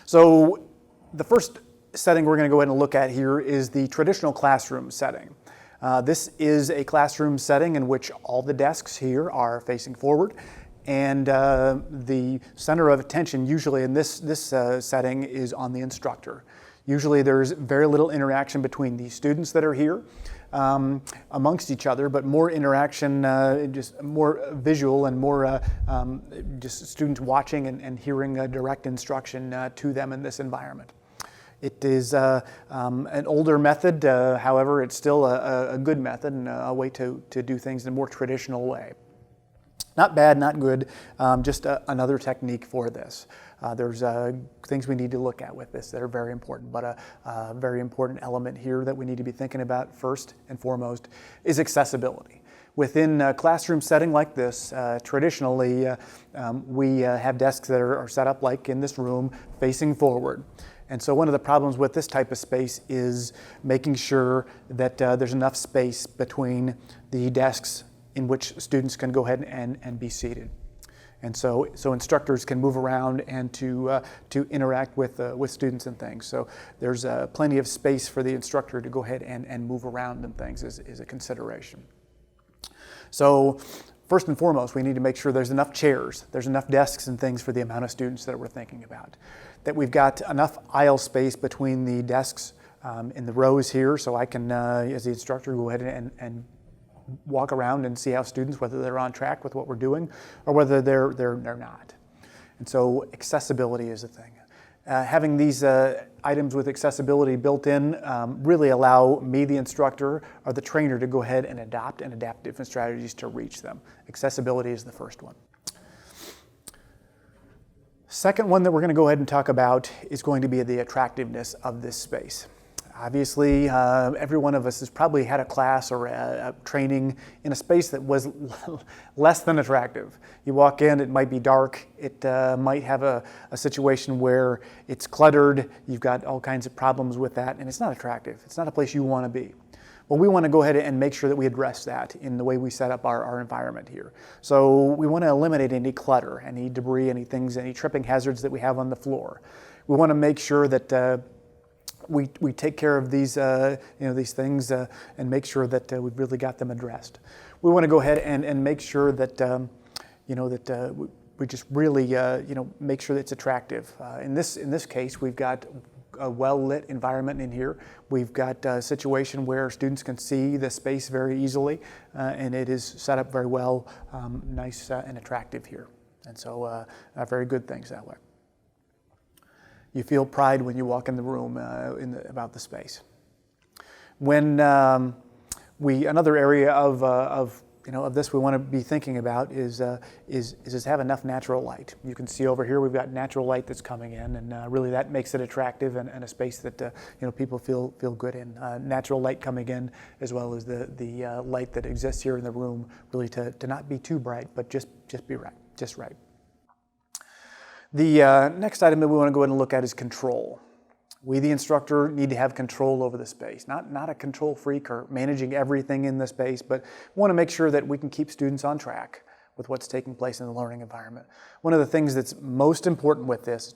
So the first setting we're going to go ahead and look at here is the traditional classroom setting. This is a classroom setting in which all the desks here are facing forward, and the center of attention usually in this setting is on the instructor. Usually there's very little interaction between the students that are here amongst each other, but more interaction, just more visual and more just students watching and hearing direct instruction to them in this environment. It is an older method, however, it's still a good method and a way to do things in a more traditional way. Not bad, not good, just another technique for this. There's things we need to look at with this that are very important, but a very important element here that we need to be thinking about first and foremost is accessibility. Within a classroom setting like this, traditionally, we have desks that are set up like in this room facing forward. And so one of the problems with this type of space is making sure that there's enough space between the desks in which students can go ahead and be seated. And so instructors can move around and to interact with students and things. So there's plenty of space for the instructor to go ahead and move around and things is a consideration. So first and foremost, we need to make sure there's enough chairs, there's enough desks and things for the amount of students that we're thinking about. That we've got enough aisle space between the desks in the rows here, so I can, as the instructor, go ahead and walk around and see how students, whether they're on track with what we're doing or whether they're not. And so accessibility is a thing. Having these items with accessibility built in really allow me, the instructor, or the trainer to go ahead and adapt different strategies to reach them. Accessibility is the first one. Second one that we're going to go ahead and talk about is going to be the attractiveness of this space. Obviously, every one of us has probably had a class or a training in a space that was less than attractive. You walk in, it might be dark, it might have a situation where it's cluttered, you've got all kinds of problems with that, and it's not attractive. It's not a place you want to be. Well, we want to go ahead and make sure that we address that in the way we set up our environment here. So we want to eliminate any clutter, any debris, any tripping hazards that we have on the floor. We want to make sure that we take care of these these things and make sure that we've really got them addressed. We want to go ahead and make sure that we just really make sure that it's attractive. In this case, we've got a well-lit environment in here. We've got a situation where students can see the space very easily, and it is set up very well, nice and attractive here. And so very good things that way. You feel pride when you walk in the room about the space. When another area of this we want to be thinking about is have enough natural light. You can see over here we've got natural light that's coming in, and really that makes it attractive and a space that people feel good in. Natural light coming in, as well as the light that exists here in the room, really to not be too bright, but just be right, just right. The next item that we want to go ahead and look at is control. We, the instructor, need to have control over the space. Not a control freak or managing everything in the space, but we want to make sure that we can keep students on track with what's taking place in the learning environment. One of the things that's most important with this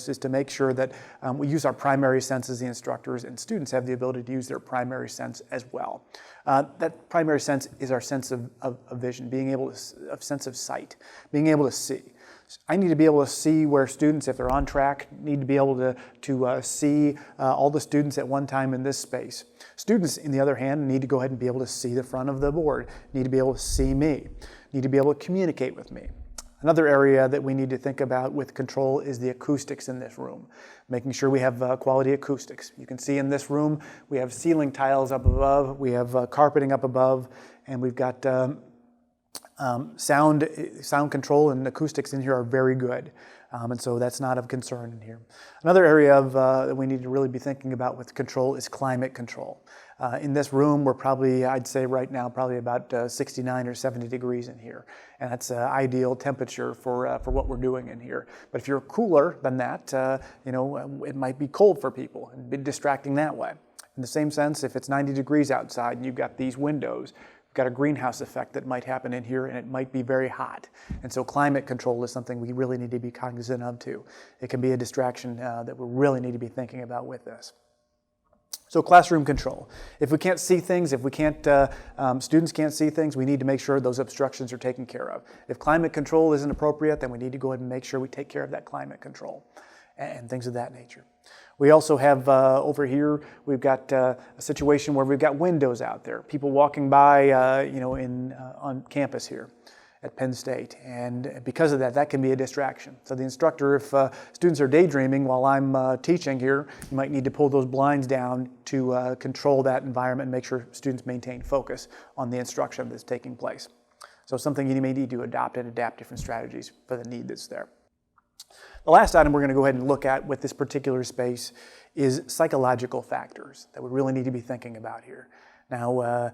is to make sure that we use our primary sense as the instructors, and students have the ability to use their primary sense as well. That primary sense is our sense of vision, a sense of sight, being able to see. I need to be able to see where students, if they're on track, need to be able to see all the students at one time in this space. Students, on the other hand, need to go ahead and be able to see the front of the board, need to be able to see me, need to be able to communicate with me. Another area that we need to think about with control is the acoustics in this room, making sure we have quality acoustics. You can see in this room we have ceiling tiles up above, we have carpeting up above, and we've got sound control and acoustics in here are very good, and so that's not of concern in here. Another area that we need to really be thinking about with control is climate control. In this room, we're probably, I'd say right now, probably about 69 or 70 degrees in here, and that's ideal temperature for what we're doing in here. But if you're cooler than that, it might be cold for people and be distracting that way. In the same sense, if it's 90 degrees outside and you've got these windows, We've got a greenhouse effect that might happen in here, and it might be very hot. And so climate control is something we really need to be cognizant of too. It can be a distraction that we really need to be thinking about with this. So classroom control. If we can't see things, if we can't, students can't see things, we need to make sure those obstructions are taken care of. If climate control isn't appropriate, then we need to go ahead and make sure we take care of that climate control and things of that nature. We also have over here, we've got a situation where we've got windows out there, people walking by, on campus here at Penn State, and because of that, that can be a distraction. So the instructor, if students are daydreaming while I'm teaching here, you might need to pull those blinds down to control that environment and make sure students maintain focus on the instruction that's taking place. So something you may need to adopt and adapt different strategies for the need that's there. The last item we're going to go ahead and look at with this particular space is psychological factors that we really need to be thinking about here. Now,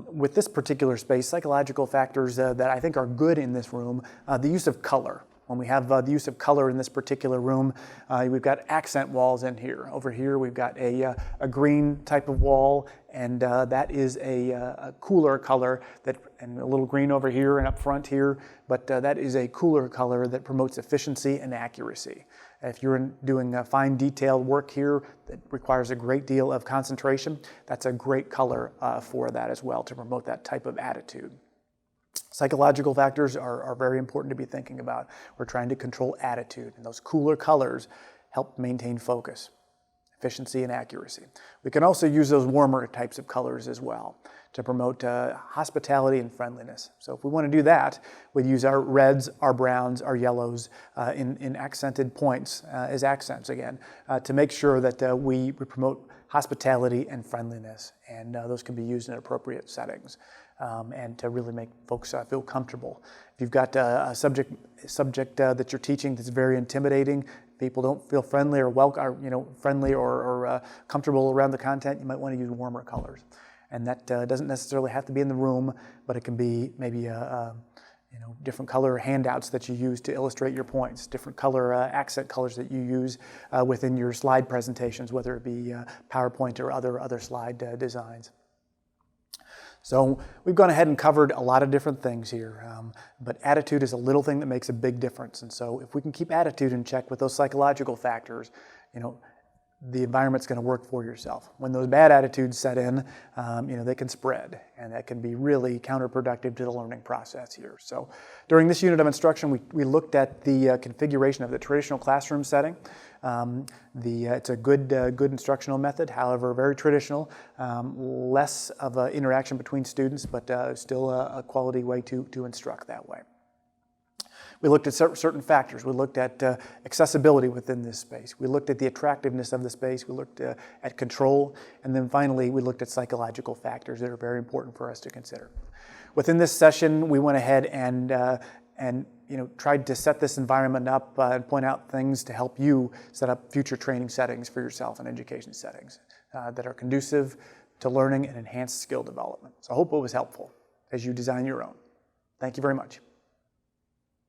with this particular space, psychological factors that I think are good in this room, the use of color. When we have the use of color in this particular room, we've got accent walls in here. Over here, we've got a green type of wall, and that is a cooler color, and a little green over here and up front here, but that is a cooler color that promotes efficiency and accuracy. If you're doing fine detailed work here that requires a great deal of concentration, that's a great color for that as well to promote that type of attitude. Psychological factors are very important to be thinking about. We're trying to control attitude, and those cooler colors help maintain focus, efficiency, and accuracy. We can also use those warmer types of colors as well to promote hospitality and friendliness. So if we want to do that, we use our reds, our browns, our yellows in accented points as accents again to make sure that we promote hospitality and friendliness, and those can be used in appropriate settings and to really make folks feel comfortable. If you've got a subject that you're teaching that's very intimidating, people don't feel friendly or friendly or comfortable around the content, you might want to use warmer colors. And that doesn't necessarily have to be in the room, but it can be maybe different color handouts that you use to illustrate your points, different color accent colors that you use within your slide presentations, whether it be PowerPoint or other slide designs. So we've gone ahead and covered a lot of different things here, but attitude is a little thing that makes a big difference. And so if we can keep attitude in check with those psychological factors, the environment's going to work for yourself. When those bad attitudes set in, they can spread, and that can be really counterproductive to the learning process here. So during this unit of instruction, we looked at the configuration of the traditional classroom setting. It's a good instructional method, however, very traditional, less of an interaction between students, but still a quality way to instruct that way. We looked at certain factors. We looked at accessibility within this space. We looked at the attractiveness of the space. We looked at control. And then finally, we looked at psychological factors that are very important for us to consider. Within this session, we went ahead and tried to set this environment up and point out things to help you set up future training settings for yourself and education settings that are conducive to learning and enhanced skill development. So I hope it was helpful as you design your own. Thank you very much.